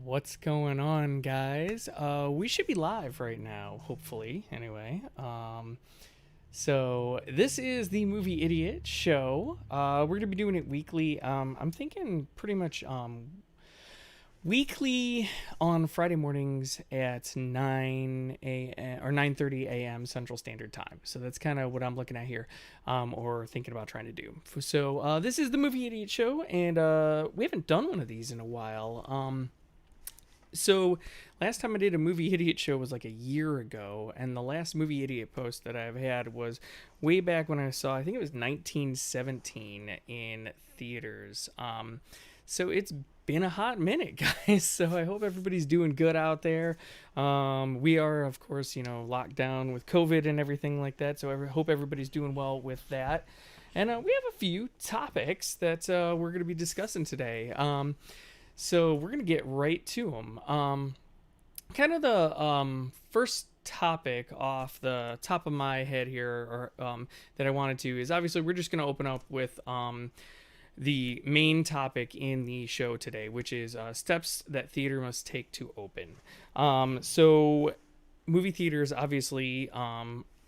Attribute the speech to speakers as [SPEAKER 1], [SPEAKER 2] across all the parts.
[SPEAKER 1] What's going on, guys? We should be live right now, hopefully. Anyway, so this is the Movie Idiot Show. We're gonna be doing it weekly. I'm thinking pretty much weekly on Friday mornings at 9 a.m. or 9:30 a.m. Central Standard Time. So that's kind of what I'm looking at here, or thinking about trying to do. So this is the Movie Idiot Show, and we haven't done one of these in a while. So last time I did a Movie Idiot show was like a year ago, and the last Movie Idiot post that I've had was way back when I saw, I think it was 1917 in theaters. So it's been a hot minute, guys. So I hope everybody's doing good out there. We are, of course, locked down with COVID and everything like that. So I hope everybody's doing well with that. And we have a few topics that we're going to be discussing today. So we're going to get right to them. Kind of the first topic off the top of my head here, or that I wanted to, is obviously we're just going to open up with the main topic in the show today, which is steps that theater must take to open. So movie theaters obviously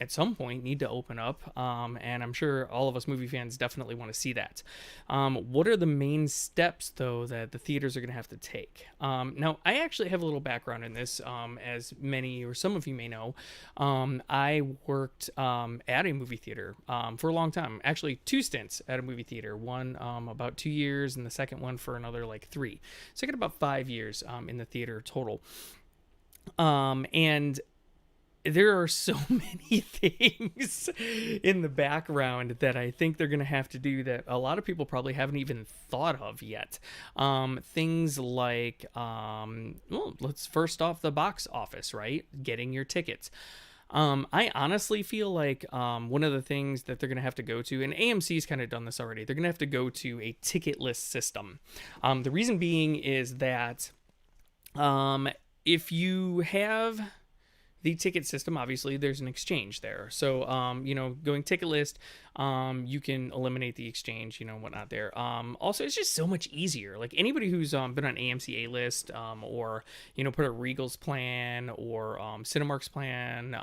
[SPEAKER 1] at some point need to open up, and I'm sure all of us movie fans definitely want to see that. What are the main steps, though, that the theaters are going to have to take? Now, I actually have a little background in this, as many or some of you may know. I worked at a movie theater for a long time. Actually, two stints at a movie theater. One about 2 years, and the second one for another like 3. So I got about 5 years in the theater total. And there are so many things in the background that I think they're going to have to do that a lot of people probably haven't even thought of yet. Things like, well, let's first off the box office, right? Getting your tickets. I honestly feel like one of the things that they're going to have to go to, and AMC's kind of done this already, they're going to have to go to a ticket list system. The reason being is that if you have the ticket system, obviously there's an exchange there. So, going ticket list, you can eliminate the exchange, whatnot there. Also, it's just so much easier. Like anybody who's been on AMC A list, or, put a Regal's plan or Cinemark's plan,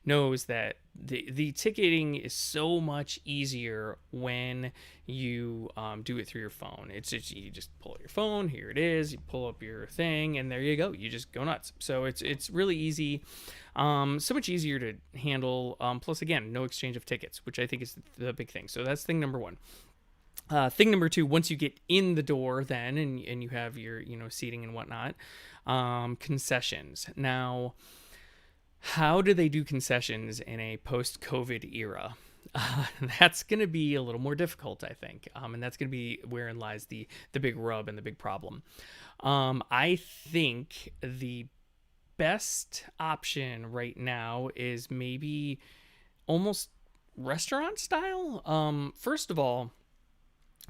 [SPEAKER 1] knows that the ticketing is so much easier when you do it through your phone. It's just, you just pull out your phone, here it is, you pull up your thing, and there you go. You just go nuts. So it's really easy. So much easier to handle. Plus, again, no exchange of tickets, which I think is the big thing. So that's thing number one. Thing number two, once you get in the door then and you have your, seating and whatnot, concessions. Now, how do they do concessions in a post-COVID era? That's going to be a little more difficult, I think. And that's going to be wherein lies the big rub and the big problem. I think the best option right now is maybe almost restaurant style. First of all,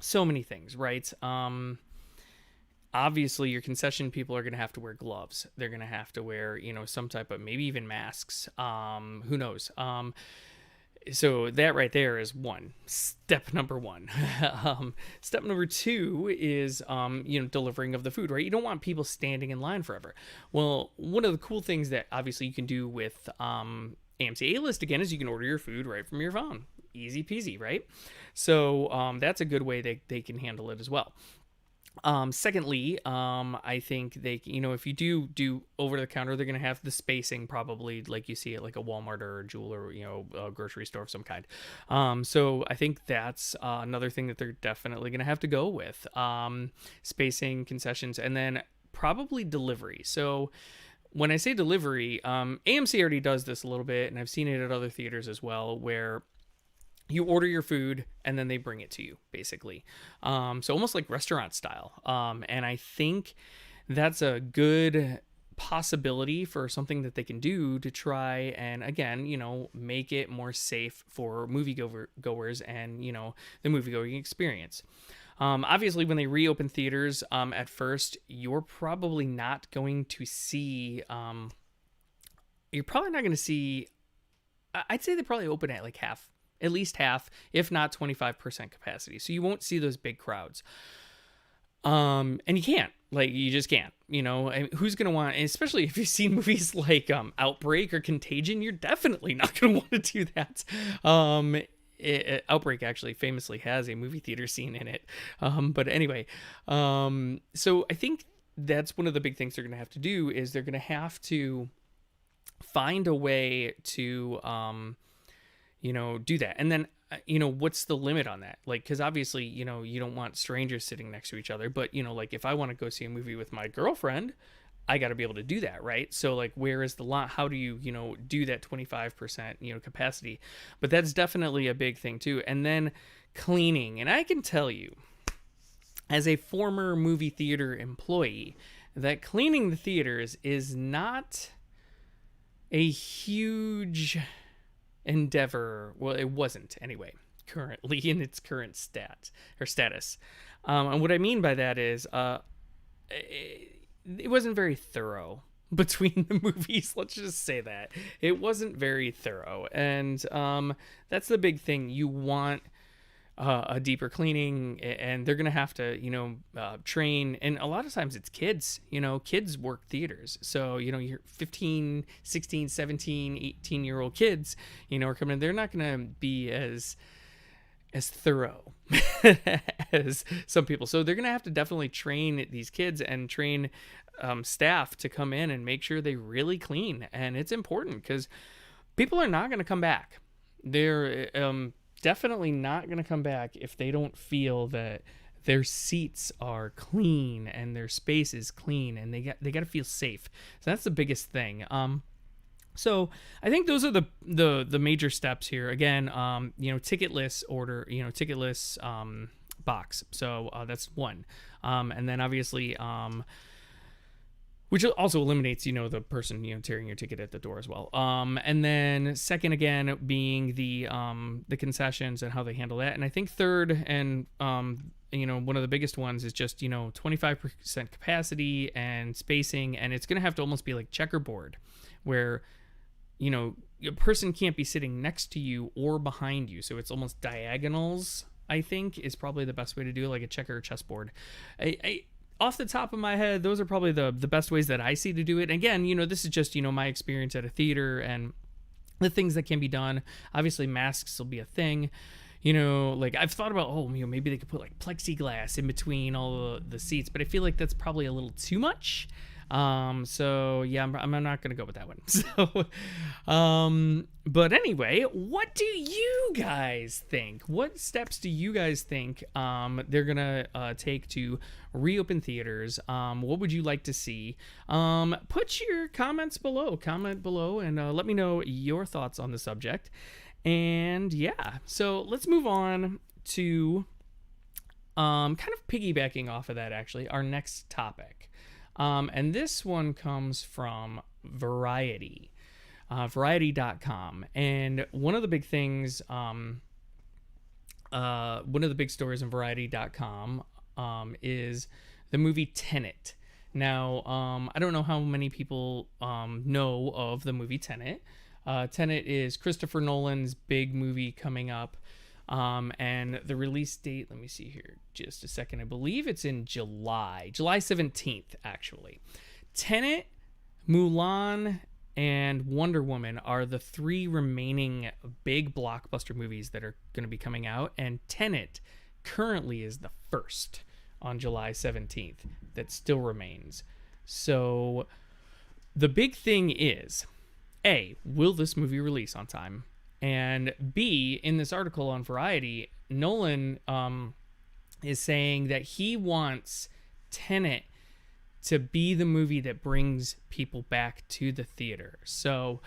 [SPEAKER 1] so many things, right? Obviously your concession people are going to have to wear gloves. They're going to have to wear, some type of, maybe even masks. Who knows? So that right there is step number one. Step number two is, delivering of the food, right? You don't want people standing in line forever. Well, one of the cool things that obviously you can do with AMC A-List, again, is you can order your food right from your phone. Easy peasy, right? So that's a good way they can handle it as well. Secondly, I think they, if you do over the counter, they're going to have the spacing probably like you see at like a Walmart or a Jewel or, a grocery store of some kind. So I think that's another thing that they're definitely going to have to go with, spacing, concessions, and then probably delivery. So when I say delivery, AMC already does this a little bit, and I've seen it at other theaters as well, where you order your food and then they bring it to you, basically. So almost like restaurant style. And I think that's a good possibility for something that they can do to try and, again, make it more safe for moviegoers and, the moviegoing experience. Obviously, when they reopen theaters, at first, you're probably not going to see, I'd say they probably open at like half, at least half, if not 25% capacity. So you won't see those big crowds. And you can't. Like, you just can't, I mean, who's going to want, especially if you've seen movies like Outbreak or Contagion, you're definitely not going to want to do that. Outbreak actually famously has a movie theater scene in it. But anyway, so I think that's one of the big things they're going to have to do is they're going to have to find a way to, do that. And then, what's the limit on that? Like, because obviously, you don't want strangers sitting next to each other. But, like if I want to go see a movie with my girlfriend, I got to be able to do that, right? So like, where is the line? How do you, do that 25%, capacity? But that's definitely a big thing too. And then cleaning. And I can tell you, as a former movie theater employee, that cleaning the theaters is not a huge endeavor. Well, it wasn't anyway, currently in its current status. And what I mean by that is, it wasn't very thorough between the movies. Let's just say that it wasn't very thorough, and that's the big thing. You want a deeper cleaning, and they're gonna have to train, and a lot of times it's kids. Kids work theaters, so you're 15, 16, 17, 18-year-old kids are coming in. They're not gonna be as thorough as some people, so they're gonna have to definitely train these kids and train staff to come in and make sure they really clean. And it's important because people are not going to come back. They're definitely not going to come back if they don't feel that their seats are clean and their space is clean, and they got to feel safe. So that's the biggest thing. So I think those are the major steps here. Again, ticketless order, ticketless box. So that's one. And then obviously, which also eliminates, the person, tearing your ticket at the door as well. And then second, again, being the concessions and how they handle that. And I think third, and one of the biggest ones is just 25% capacity and spacing, and it's gonna have to almost be like checkerboard, where a person can't be sitting next to you or behind you, so it's almost diagonals. I think is probably the best way to do it, like a checker or chessboard. I off the top of my head, those are probably the best ways that I see to do it. And again, this is just my experience at a theater and the things that can be done. Obviously, masks will be a thing. Like I've thought about, maybe they could put like plexiglass in between all the seats, but I feel like that's probably a little too much. So yeah, I'm not gonna go with that one. So, but anyway, what do you guys think? What steps do you guys think they're gonna take to reopen theaters? What would you like to see? Put your comments below. Comment below and let me know your thoughts on the subject. And yeah, so let's move on to kind of piggybacking off of that. Actually, our next topic. And this one comes from Variety, variety.com. And one of the big things, one of the big stories in variety.com, is the movie Tenet. Now, I don't know how many people, know of the movie Tenet. Tenet is Christopher Nolan's big movie coming up. And the release date, let me see here just a second. I believe it's in July 17th, actually. Tenet, Mulan, and Wonder Woman are the three remaining big blockbuster movies that are going to be coming out. And Tenet currently is the first on July 17th that still remains. So the big thing is, A, will this movie release on time? And B, in this article on Variety, Nolan is saying that he wants Tenet to be the movie that brings people back to the theater. So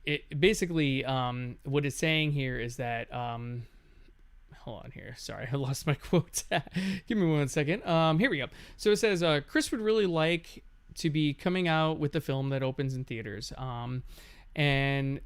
[SPEAKER 1] it basically, what it's saying here is that, hold on here. Sorry, I lost my quote. Give me 1 second. Here we go. So it says, Chris would really like to be coming out with the film that opens in theaters. And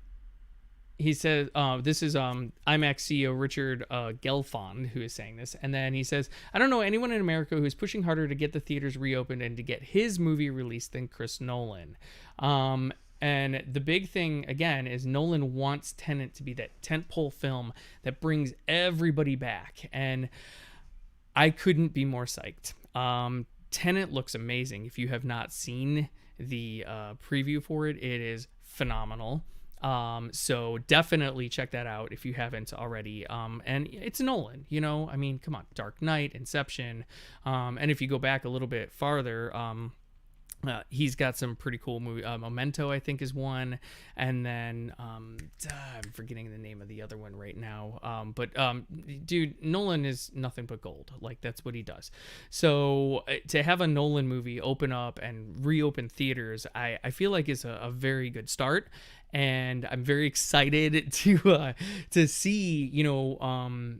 [SPEAKER 1] he says, this is IMAX CEO Richard Gelfond who is saying this. And then he says, I don't know anyone in America who's pushing harder to get the theaters reopened and to get his movie released than Chris Nolan. And the big thing, again, is Nolan wants Tenet to be that tentpole film that brings everybody back. And I couldn't be more psyched. Tenet looks amazing. If you have not seen the preview for it, it is phenomenal. So definitely check that out if you haven't already. And it's Nolan, you know, I mean, come on, Dark Knight, Inception. And if you go back a little bit farther, he's got some pretty cool movie. Memento, I think, is one, and then I'm forgetting the name of the other one right now. But dude, Nolan is nothing but gold. Like, that's what he does. So to have a Nolan movie open up and reopen theaters, I feel like is a very good start, and I'm very excited to see, you know,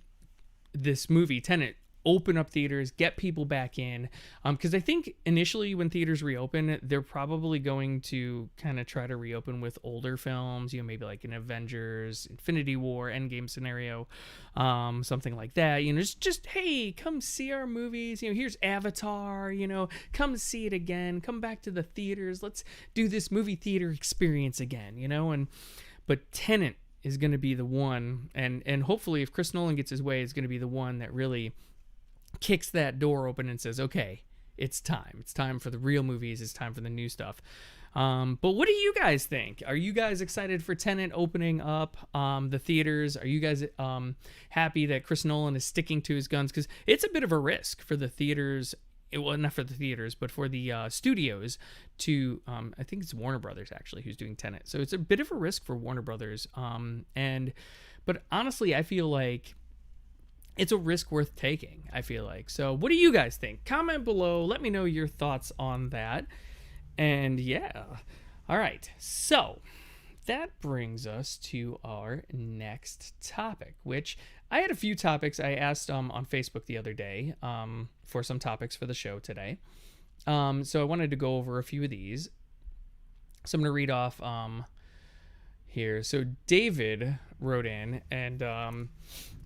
[SPEAKER 1] this movie Tenet open up theaters, get people back in, because I think initially when theaters reopen, they're probably going to kind of try to reopen with older films, you know, maybe like an Avengers, Infinity War, Endgame scenario, something like that. You know, just hey, come see our movies. You know, here's Avatar. You know, come see it again. Come back to the theaters. Let's do this movie theater experience again. You know, but Tenet is going to be the one, and hopefully, if Chris Nolan gets his way, is going to be the one that really kicks that door open and says, okay, it's time. It's time for the real movies. It's time for the new stuff. But what do you guys think? Are you guys excited for Tenet opening up the theaters? Are you guys happy that Chris Nolan is sticking to his guns? Because it's a bit of a risk for the theaters. Well, not for the theaters, but for the studios to, I think it's Warner Brothers actually who's doing Tenet. So it's a bit of a risk for Warner Brothers. But honestly, I feel like it's a risk worth taking, I feel like. So what do you guys think? Comment below. Let me know your thoughts on that. And yeah. All right. So that brings us to our next topic, which I had a few topics I asked on Facebook the other day for some topics for the show today. So I wanted to go over a few of these. So I'm going to read off here. So David wrote in, and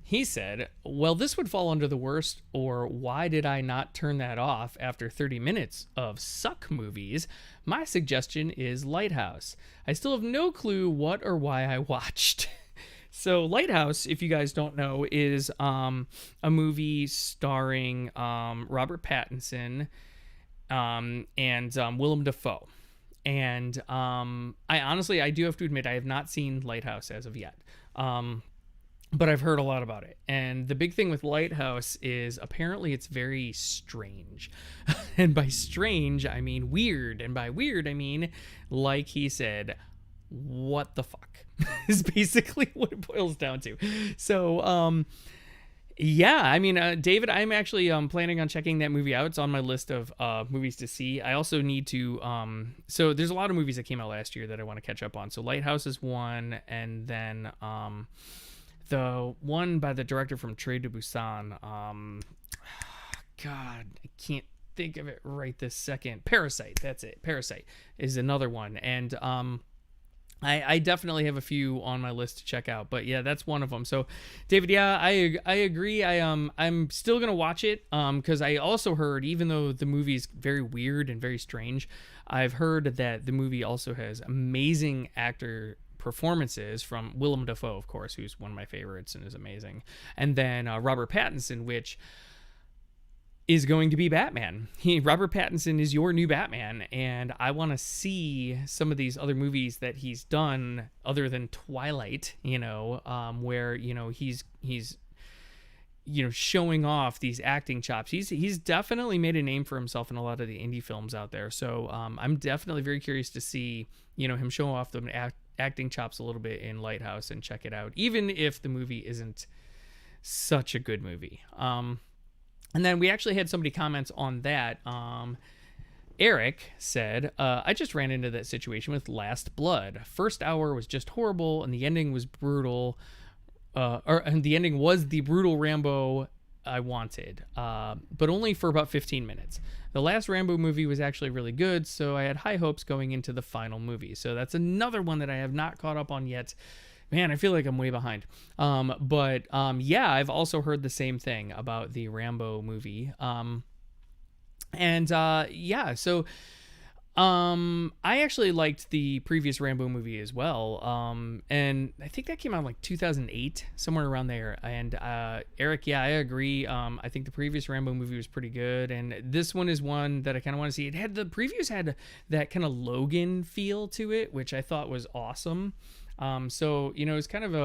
[SPEAKER 1] he said, well, this would fall under the worst, or why did I not turn that off after 30 minutes of suck movies? My suggestion is Lighthouse. I still have no clue what or why I watched. So Lighthouse, if you guys don't know, is a movie starring Robert Pattinson and Willem Dafoe. And I do have to admit, I have not seen Lighthouse as of yet. But I've heard a lot about it. And the big thing with Lighthouse is apparently it's very strange. And by strange, I mean weird. And by weird, I mean, like he said, what the fuck is basically what it boils down to. So, yeah, I mean, David, I'm actually planning on checking that movie out. It's on my list of movies to see. I also need to, so there's a lot of movies that came out last year that I want to catch up on. So Lighthouse is one, and then the one by the director from Train to Busan, God, I can't think of it right this second. Parasite, that's it. Parasite is another one, and I definitely have a few on my list to check out, but yeah, that's one of them. So, David, yeah, I agree. I'm still gonna watch it because I also heard, even though the movie's very weird and very strange, I've heard that the movie also has amazing actor performances from Willem Dafoe, of course, who's one of my favorites and is amazing, and then Robert Pattinson, which is going to be Batman. Robert Pattinson is your new Batman, and I want to see some of these other movies that he's done other than Twilight, you know, where, you know, he's you know, showing off these acting chops. He's definitely made a name for himself in a lot of the indie films out there. So I'm definitely very curious to see, you know, him show off the acting chops a little bit in Lighthouse and check it out, even if the movie isn't such a good movie. And then we actually had somebody comment on that. Eric said, I just ran into that situation with Last Blood. First hour was just horrible, and the ending was brutal. And the ending was the brutal Rambo I wanted, but only for about 15 minutes. The last Rambo movie was actually really good, so I had high hopes going into the final movie. So that's another one that I have not caught up on yet. Man, I feel like I'm way behind. Yeah, I've also heard the same thing about the Rambo movie. Yeah, so I actually liked the previous Rambo movie as well. And I think that came out in like 2008, somewhere around there. And Eric, yeah, I agree. I think the previous Rambo movie was pretty good, and this one is one that I kind of want to see. It had the previews had that kind of Logan feel to it, which I thought was awesome. So it's kind of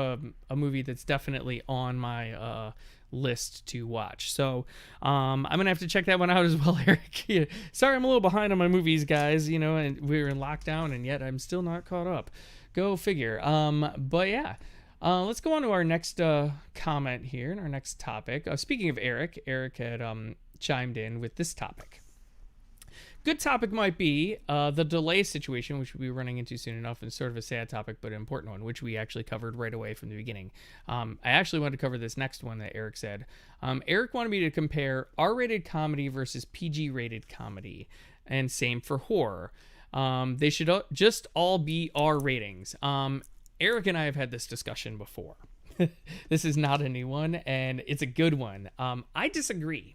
[SPEAKER 1] a movie that's definitely on my list to watch. So I'm gonna have to check that one out as well, Eric. Yeah. Sorry, I'm a little behind on my movies, guys. And we're in lockdown, and yet I'm still not caught up. Go figure. But yeah. Let's go on to our next comment here and our next topic. Speaking of Eric had chimed in with this topic. Good topic might be the delay situation, which we'll be running into soon enough, and sort of a sad topic, but an important one, which we actually covered right away from the beginning. I actually wanted to cover this next one that Eric said. Eric wanted me to compare R-rated comedy versus PG-rated comedy, and same for horror. They should just all be R ratings. Eric and I have had this discussion before. This is not a new one, and it's a good one. I disagree.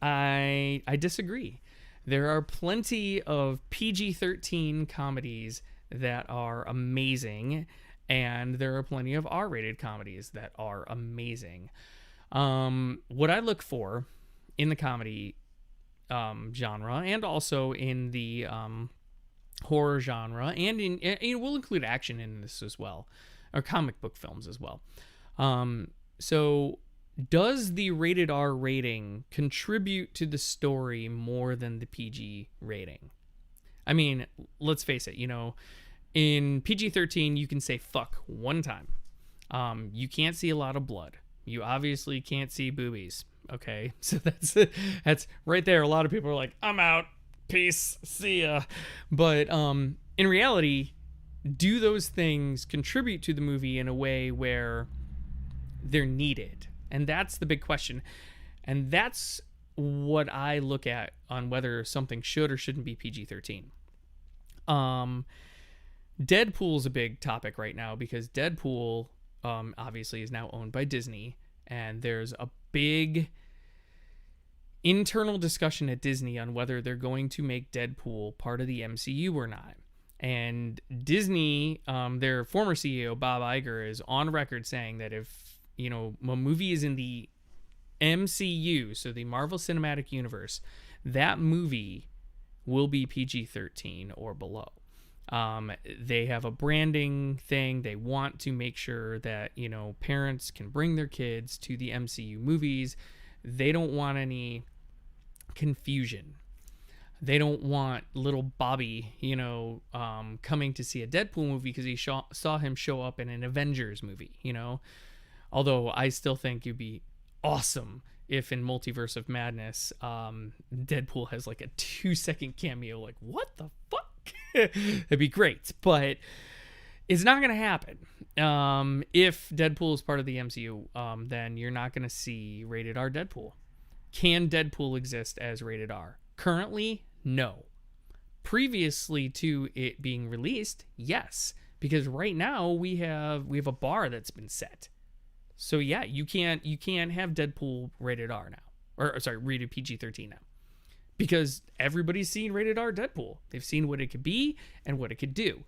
[SPEAKER 1] I disagree. There are plenty of PG-13 comedies that are amazing, and there are plenty of R-rated comedies that are amazing. What I look for in the comedy genre, and also in the horror genre, and we'll include action in this as well, or comic book films as well. So does the rated R rating contribute to the story more than the PG rating? I mean, let's face it, in PG-13, you can say fuck one time. You can't see a lot of blood. You obviously can't see boobies. Okay. So that's right there. A lot of people are like, I'm out. Peace. See ya. But, in reality, do those things contribute to the movie in a way where they're needed? And that's the big question. And that's what I look at on whether something should or shouldn't be PG-13. Deadpool's a big topic right now because Deadpool obviously is now owned by Disney, and there's a big internal discussion at Disney on whether they're going to make Deadpool part of the MCU or not. And Disney, their former CEO Bob Iger, is on record saying that if a movie is in the MCU, so the Marvel Cinematic Universe, that movie will be PG-13 or below. They have a branding thing. They want to make sure that, parents can bring their kids to the MCU movies. They don't want any confusion. They don't want little Bobby, coming to see a Deadpool movie because he saw him show up in an Avengers movie, Although I still think it'd be awesome if in Multiverse of Madness, Deadpool has like a 2-second cameo. Like, what the fuck? It'd be great, but it's not going to happen. If Deadpool is part of the MCU, then you're not going to see rated R Deadpool. Can Deadpool exist as rated R? Currently, no. Previously to it being released, yes, because right now we have a bar that's been set. So yeah, you can't have Deadpool rated R now, or sorry, rated PG-13 now, because everybody's seen rated R Deadpool. They've seen what it could be and what it could do.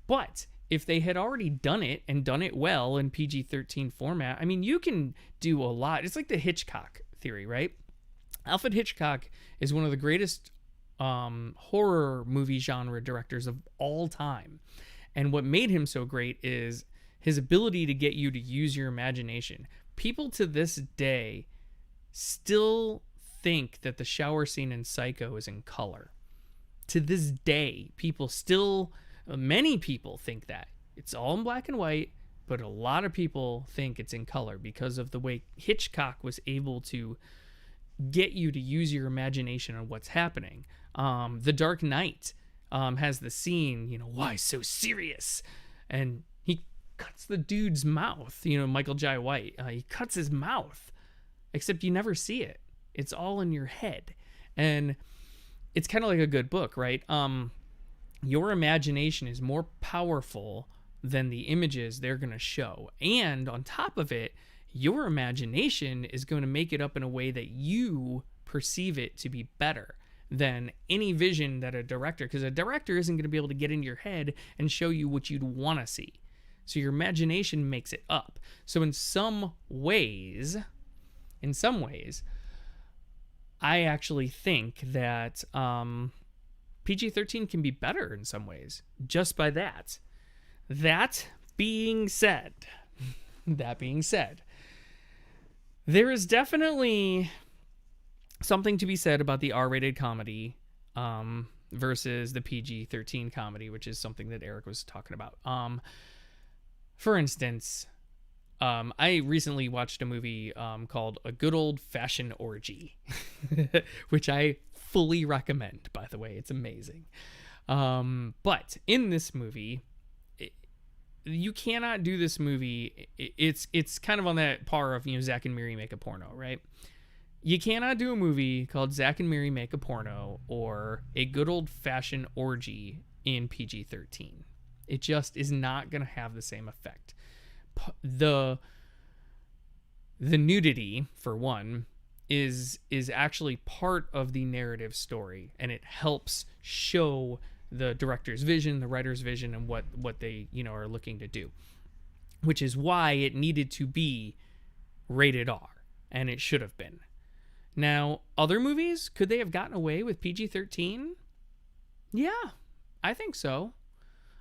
[SPEAKER 1] But if they had already done it and done it well in PG-13 format, I mean, you can do a lot. It's like the Hitchcock theory, right? Alfred Hitchcock is one of the greatest horror movie genre directors of all time. And what made him so great is his ability to get you to use your imagination. People to this day still think that the shower scene in Psycho is in color. To this day, many people think that. It's all in black and white, but a lot of people think it's in color because of the way Hitchcock was able to get you to use your imagination on what's happening. The Dark Knight has the scene, why so serious? And he cuts the dude's mouth, Michael Jai White. He cuts his mouth, except you never see it. It's all in your head. And it's kind of like a good book, right? Your imagination is more powerful than the images they're going to show. And on top of it, your imagination is going to make it up in a way that you perceive it to be better. than any vision that a director, because a director isn't going to be able to get into your head and show you what you'd want to see. So your imagination makes it up. So in some ways, I actually think that PG-13 can be better in some ways just by that. That being said, there is definitely something to be said about the R-rated comedy versus the PG-13 comedy, which is something that Eric was talking about. For instance, I recently watched a movie called A Good Old Fashioned Orgy, which I fully recommend, by the way. It's amazing. But in this movie, you cannot do this movie. It's kind of on that par of, Zack and Miri Make a Porno, right? You cannot do a movie called Zack and Miri Make a Porno or A Good Old Fashioned Orgy in PG-13. It just is not going to have the same effect. The nudity, for one, is actually part of the narrative story, and it helps show the director's vision, the writer's vision, and what they are looking to do, which is why it needed to be rated R, and it should have been. Now, other movies, could they have gotten away with PG-13? Yeah, I think so.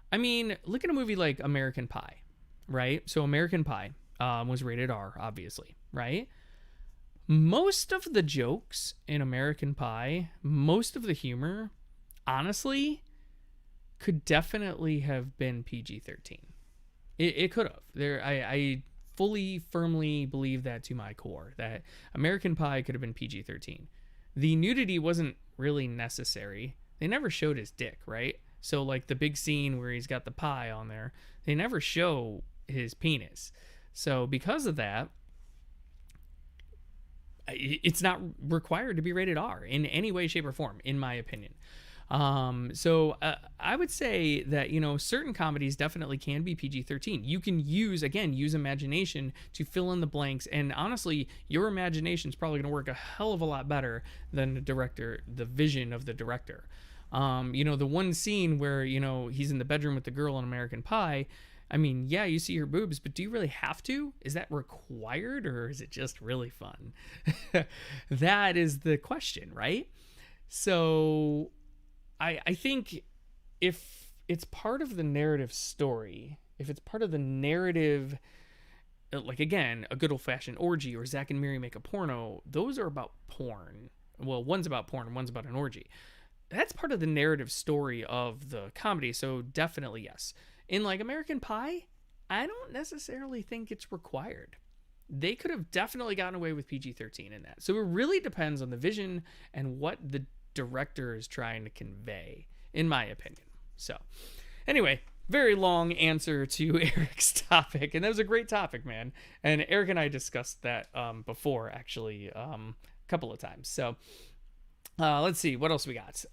[SPEAKER 1] I mean, look at a movie like American Pie, right? So American Pie was rated R, obviously, right? Most of the jokes in American Pie, most of the humor, honestly, could definitely have been PG-13. It could have. I fully, firmly believe that to my core, that American Pie could have been PG-13. The nudity wasn't really necessary. They never showed his dick, right? So, like, the big scene where he's got the pie on there, they never show his penis. So, because of that, it's not required to be rated R in any way, shape, or form, in my opinion. So I would say that, certain comedies definitely can be PG-13. You can use imagination to fill in the blanks. And honestly, your imagination is probably going to work a hell of a lot better than the vision of the director. The one scene where, he's in the bedroom with the girl in American Pie. I mean, yeah, you see her boobs, but do you really have to? Is that required, or is it just really fun? That is the question, right? So I think if it's part of the narrative story, if it's part of the narrative, like, again, A Good Old Fashioned Orgy or Zack and Miri Make a Porno, those are about porn. Well, one's about porn and one's about an orgy. That's part of the narrative story of the comedy, so definitely yes. In, like, American Pie, I don't necessarily think it's required. They could have definitely gotten away with PG-13 in that. So it really depends on the vision and what the director is trying to convey, in my opinion. So anyway, very long answer to Eric's topic, and that was a great topic, man. And Eric and I discussed that before, actually, a couple of times. So let's see what else we got.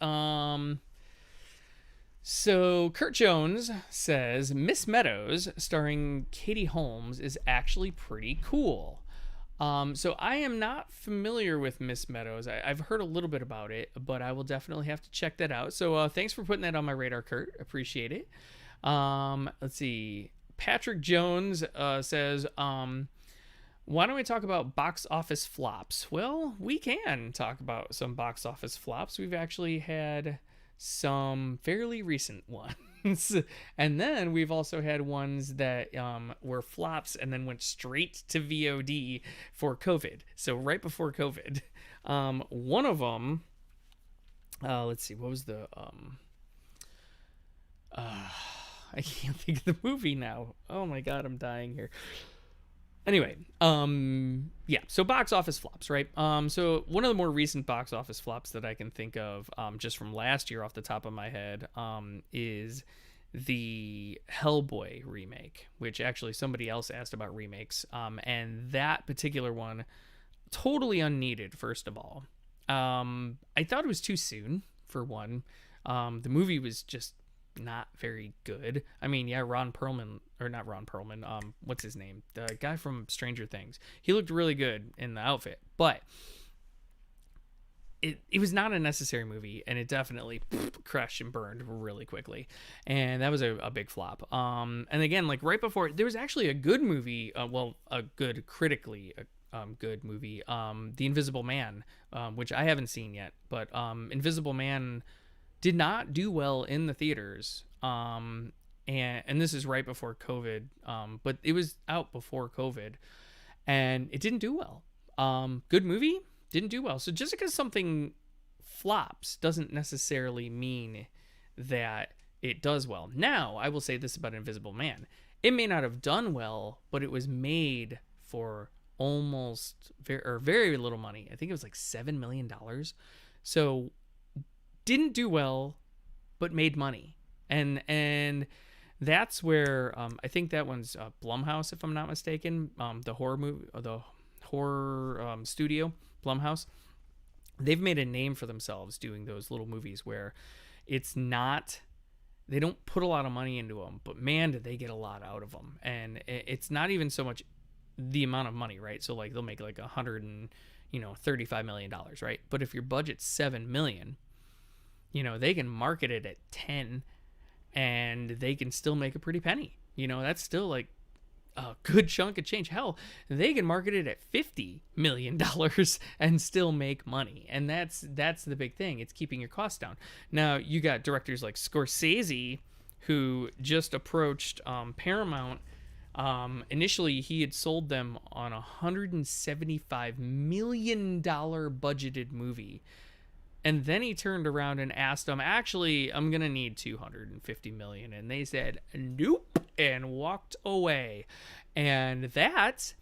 [SPEAKER 1] So Kurt Jones says Miss Meadows starring Katie Holmes is actually pretty cool. So I am not familiar with Miss Meadows. I've heard a little bit about it, but I will definitely have to check that out. So thanks for putting that on my radar, Kurt. Appreciate it. Let's see. Patrick Jones says, why don't we talk about box office flops? Well, we can talk about some box office flops. We've actually had some fairly recent ones. And then we've also had ones that were flops and then went straight to VOD for COVID. So right before COVID. One of them, let's see, what was the... I can't think of the movie now. Oh my god, I'm dying here. Anyway, yeah, so box office flops, right? So one of the more recent box office flops that I can think of, just from last year off the top of my head, is the Hellboy remake, which actually somebody else asked about remakes, and that particular one, totally unneeded, first of all. I thought it was too soon, for one. The movie was just not very good. I mean, yeah, Ron Perlman, or not Ron Perlman, what's his name? The guy from Stranger Things. He looked really good in the outfit, but it was not a necessary movie, and it definitely crashed and burned really quickly, and that was a big flop. And again, like right before, there was actually a good movie, a good critically good movie, The Invisible Man, which I haven't seen yet, but Invisible Man did not do well in the theaters. And this is right before COVID, but it was out before COVID, and it didn't do well. Good movie, didn't do well. So just because something flops doesn't necessarily mean that it does well. Now, I will say this about Invisible Man. It may not have done well, but it was made for almost very little money. I think it was like $7 million. So didn't do well, but made money. And that's where I think that one's Blumhouse, if I'm not mistaken. The horror movie, the horror studio, Blumhouse. They've made a name for themselves doing those little movies where it's not, they don't put a lot of money into them, but man, did they get a lot out of them. And it's not even so much the amount of money, right? So like they'll make like $135 million, right? But if your budget's $7 million, they can market it at 10 and they can still make a pretty penny. That's still like a good chunk of change. Hell, they can market it at $50 million and still make money. And that's the big thing. It's keeping your costs down. Now, you got directors like Scorsese, who just approached Paramount. Initially, he had sold them on a $175 million budgeted movie. And then he turned around and asked them, actually, I'm going to need $250 million. And they said, nope, and walked away. And that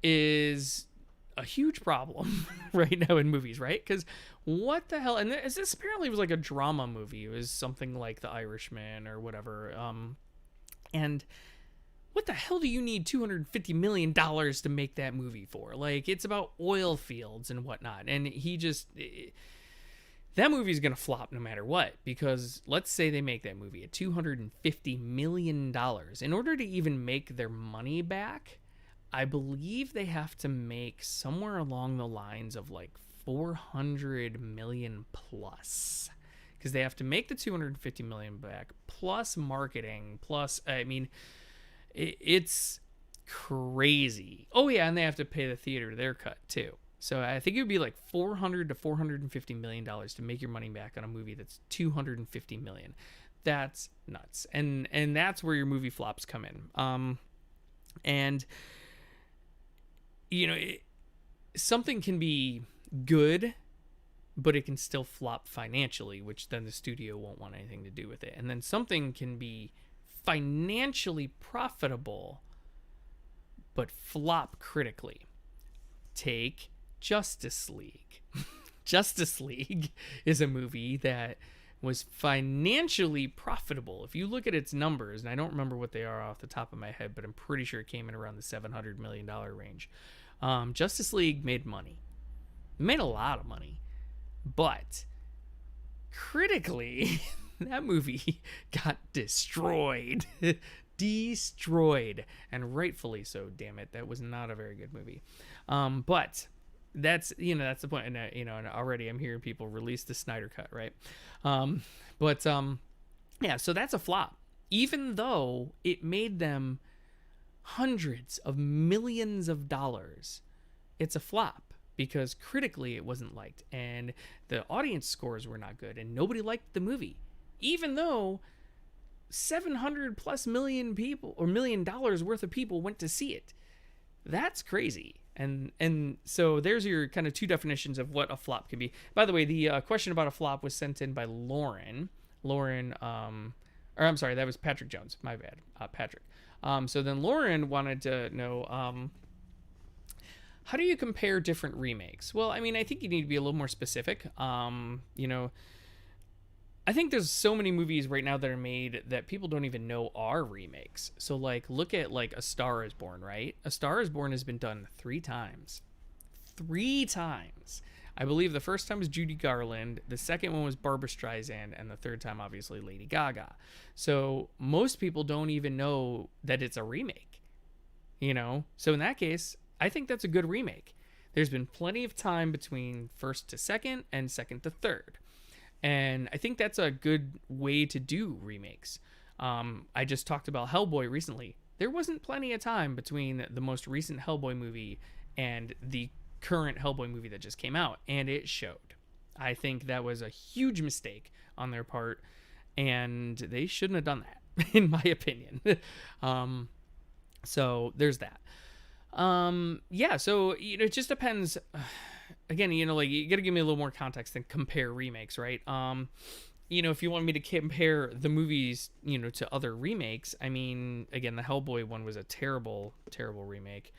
[SPEAKER 1] is a huge problem right now in movies, right? Because what the hell? And this apparently was like a drama movie. It was something like The Irishman or whatever. And what the hell do you need $250 million to make that movie for? Like, it's about oil fields and whatnot. And he just... that movie is going to flop no matter what, because let's say they make that movie at $250 million. In order to even make their money back, I believe they have to make somewhere along the lines of like 400 million plus, because they have to make the 250 million back plus marketing plus, I mean, it's crazy. Oh yeah, and they have to pay the theater their cut too. So I think it would be like $400 to $450 million to make your money back on a movie that's $250 million. That's nuts. And that's where your movie flops come in. Something can be good, but it can still flop financially, which then the studio won't want anything to do with it. And then something can be financially profitable, but flop critically. Take Justice League. Justice League is a movie that was financially profitable. If you look at its numbers, and I don't remember what they are off the top of my head, but I'm pretty sure it came in around the $700 million range. Justice League made money. It made a lot of money. But critically, that movie got destroyed. Destroyed. And rightfully so, damn it. That was not a very good movie. But that's the point. And and already I'm hearing people release the Snyder cut, right? Yeah, so that's a flop. Even though it made them hundreds of millions of dollars, it's a flop because critically it wasn't liked and the audience scores were not good and nobody liked the movie, even though 700 plus million people or $1 million worth of people went to see it. That's crazy. And so there's your kind of two definitions of what a flop can be. By the way, the question about a flop was sent in by Lauren, or I'm sorry, that was Patrick Jones. My bad, Patrick. So then Lauren wanted to know, how do you compare different remakes? Well, I mean, I think you need to be a little more specific. I think there's so many movies right now that are made that people don't even know are remakes. So like, look at like A Star Is Born, right? A Star Is Born has been done 3 times. 3 times. I believe the first time was Judy Garland, the second one was Barbra Streisand, and the third time, obviously, Lady Gaga. So most people don't even know that it's a remake, So in that case, I think that's a good remake. There's been plenty of time between first to second and second to third. And I think that's a good way to do remakes. I just talked about Hellboy recently. There wasn't plenty of time between the most recent Hellboy movie and the current Hellboy movie that just came out, and it showed. I think that was a huge mistake on their part, and they shouldn't have done that, in my opinion. So there's that. Yeah, so it just depends. Again, like, you gotta give me a little more context than compare remakes, right? If you want me to compare the movies, to other remakes, I mean, again, the Hellboy one was a terrible, terrible remake.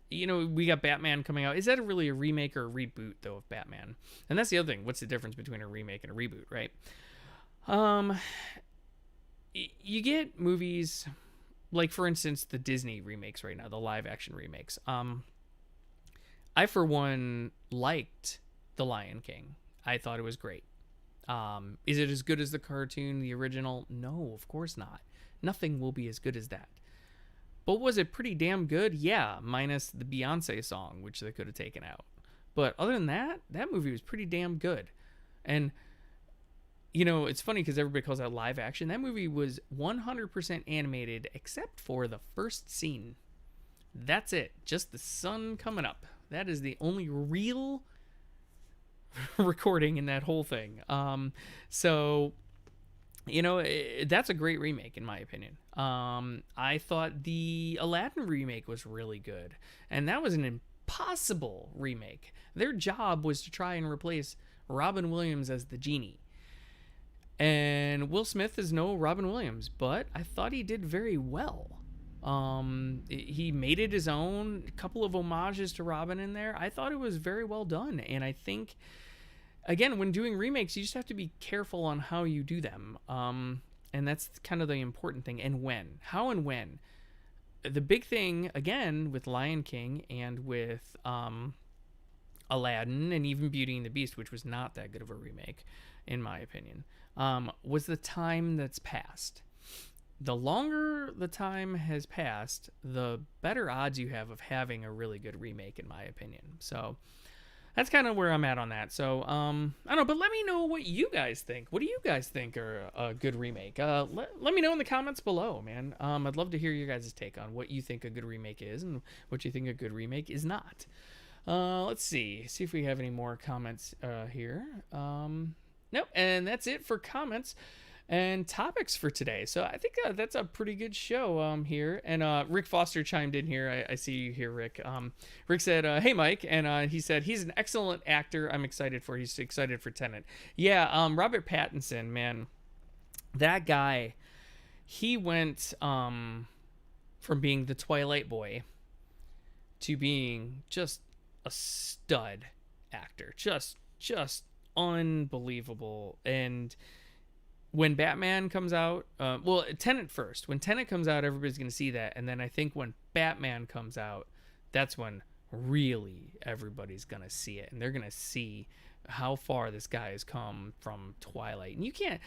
[SPEAKER 1] We got Batman coming out. Is that really a remake or a reboot, though, of Batman? And that's the other thing. What's the difference between a remake and a reboot, right? You get movies like, for instance, the Disney remakes right now, the live-action remakes. I, for one, liked The Lion King. I thought it was great. Is it as good as the cartoon, the original? No, of course not. Nothing will be as good as that. But was it pretty damn good? Yeah, minus the Beyonce song, which they could have taken out. But other than that, that movie was pretty damn good. And, it's funny because everybody calls that live action. That movie was 100% animated except for the first scene. That's it. Just the sun coming up. That is the only real recording in that whole thing. So that's a great remake in my opinion. I thought the Aladdin remake was really good, and that was an impossible remake. Their job was to try and replace Robin Williams as the genie, and Will Smith is no Robin Williams, but I thought he did very well. He made it his own, a couple of homages to Robin in there. I thought it was very well done, and I think, again, when doing remakes, you just have to be careful on how you do them. And that's kind of the important thing. And when. How and when. The big thing, again, with Lion King and with Aladdin and even Beauty and the Beast, which was not that good of a remake, in my opinion, was the time that's passed. The longer the time has passed, the better odds you have of having a really good remake, in my opinion. So that's kind of where I'm at on that. So, I don't know, but let me know what you guys think. What do you guys think are a good remake? Let me know in the comments below, man. I'd love to hear your guys' take on what you think a good remake is and what you think a good remake is not. Let's see if we have any more comments here. Nope, and that's it for comments and topics for today. So I think that's a pretty good show here. And Rick Foster chimed in here. I see you here, Rick. Rick said, hey, Mike. And he said, he's an excellent actor. He's excited for Tenet. Yeah, Robert Pattinson, man. That guy, he went from being the Twilight boy to being just a stud actor. Just unbelievable. And when Batman comes out, Tenet first. When Tenet comes out, everybody's going to see that. And then I think when Batman comes out, that's when really everybody's going to see it. And they're going to see how far this guy has come from Twilight. And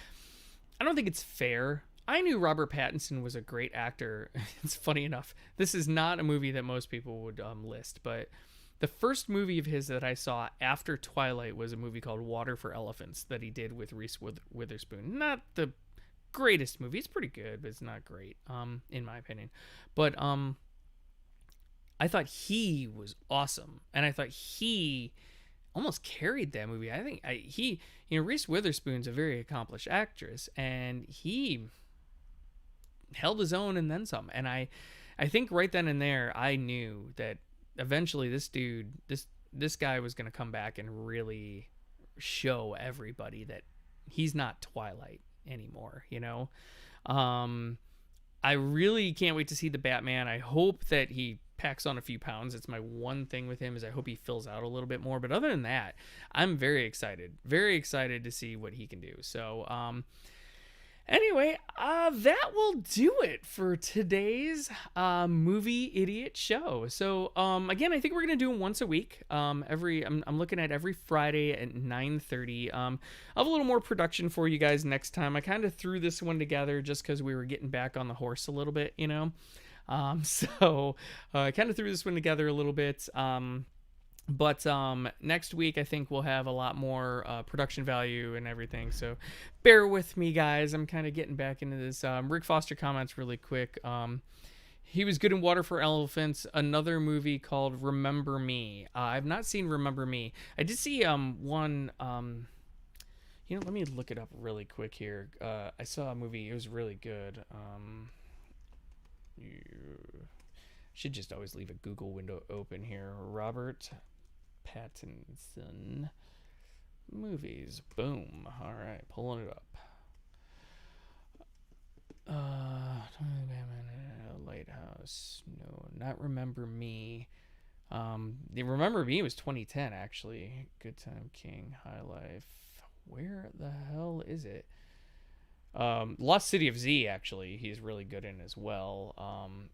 [SPEAKER 1] I don't think it's fair. I knew Robert Pattinson was a great actor. It's funny enough. This is not a movie that most people would list, but the first movie of his that I saw after Twilight was a movie called Water for Elephants that he did with Reese Witherspoon. Not the greatest movie. It's pretty good, but it's not great, in my opinion. But I thought he was awesome, and I thought he almost carried that movie. I think Reese Witherspoon's a very accomplished actress, and he held his own and then some. And I think right then and there, I knew that eventually this guy was going to come back and really show everybody that he's not Twilight anymore, I really can't wait to see the Batman. I hope that he packs on a few pounds. It's my one thing with him, is I hope he fills out a little bit more. But other than that, I'm very excited to see what he can do. So, anyway, that will do it for today's movie idiot show. So again, I think we're gonna do them once a week. I'm looking at every Friday at 9:30. I'll have a little more production for you guys next time. I kind of threw this one together just because we were getting back on the horse a little bit, So I kind of threw this one together a little bit. But next week, I think we'll have a lot more production value and everything. So bear with me, guys. I'm kind of getting back into this. Rick Foster comments really quick. He was good in Water for Elephants, another movie called Remember Me. I've not seen Remember Me. I did see one. Let me look it up really quick here. I saw a movie. It was really good. You should just always leave a Google window open here. Robert Pattinson movies. Boom. All right, pulling it up. Lighthouse. No, not Remember Me. The Remember Me was 2010 actually. Good Time King, High Life. Where the hell is it? Lost City of Z actually. He's really good in as well.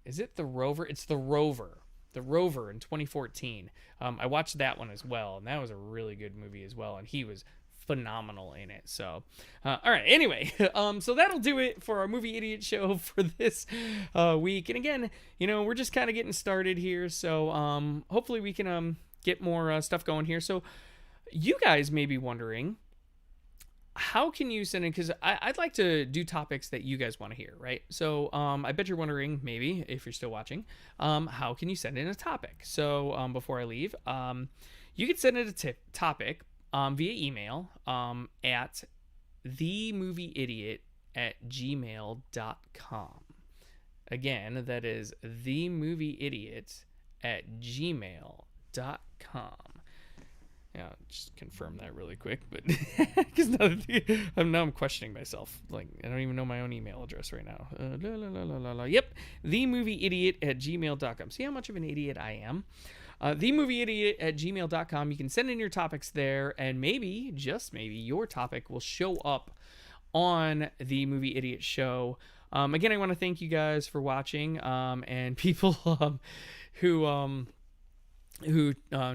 [SPEAKER 1] Is it The Rover? It's The Rover. The Rover in 2014. I watched that one as well, and that was a really good movie as well. And he was phenomenal in it. So all right, anyway, so that'll do it for our Movie Idiot show for this week. And again, we're just kind of getting started here, so hopefully we can get more stuff going here. So you guys may be wondering, how can you send in, because I'd like to do topics that you guys want to hear, right? So I bet you're wondering, maybe if you're still watching, how can you send in a topic? So before I leave, you can send in a topic via email at themovieidiot@gmail.com. Again, that is themovieidiot@gmail.com. Yeah, just confirm that really quick, but because now I'm questioning myself. Like, I don't even know my own email address right now. Yep, themovieidiot@gmail.com. See how much of an idiot I am? Themovieidiot@gmail.com. You can send in your topics there, and maybe, just maybe, your topic will show up on the Movie Idiot show. Again, I want to thank you guys for watching, and people who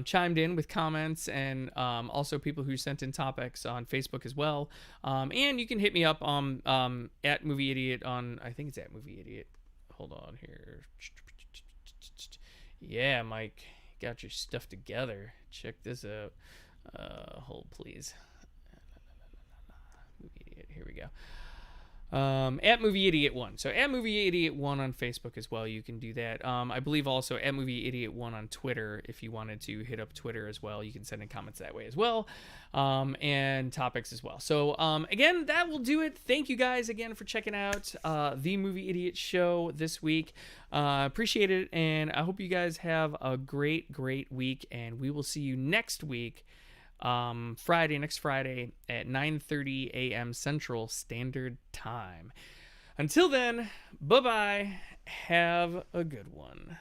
[SPEAKER 1] chimed in with comments, and also people who sent in topics on Facebook as well. And you can hit me up at Movie Idiot on, I think it's at Movie Idiot. Hold on here. Yeah, Mike, got your stuff together. Check this out. Hold please. Movie Idiot. Here we go. At Movie Idiot 1. So at Movie Idiot 1 on Facebook as well, you can do that. I believe also at Movie Idiot 1 on Twitter. If you wanted to hit up Twitter as well, you can send in comments that way as well, and topics as well. So again, that will do it. Thank you guys again for checking out the Movie Idiot show this week. Appreciate it, and I hope you guys have a great week, and we will see you next week. Next Friday at 9:30 a.m. Central Standard Time. Until then, bye-bye. Have a good one.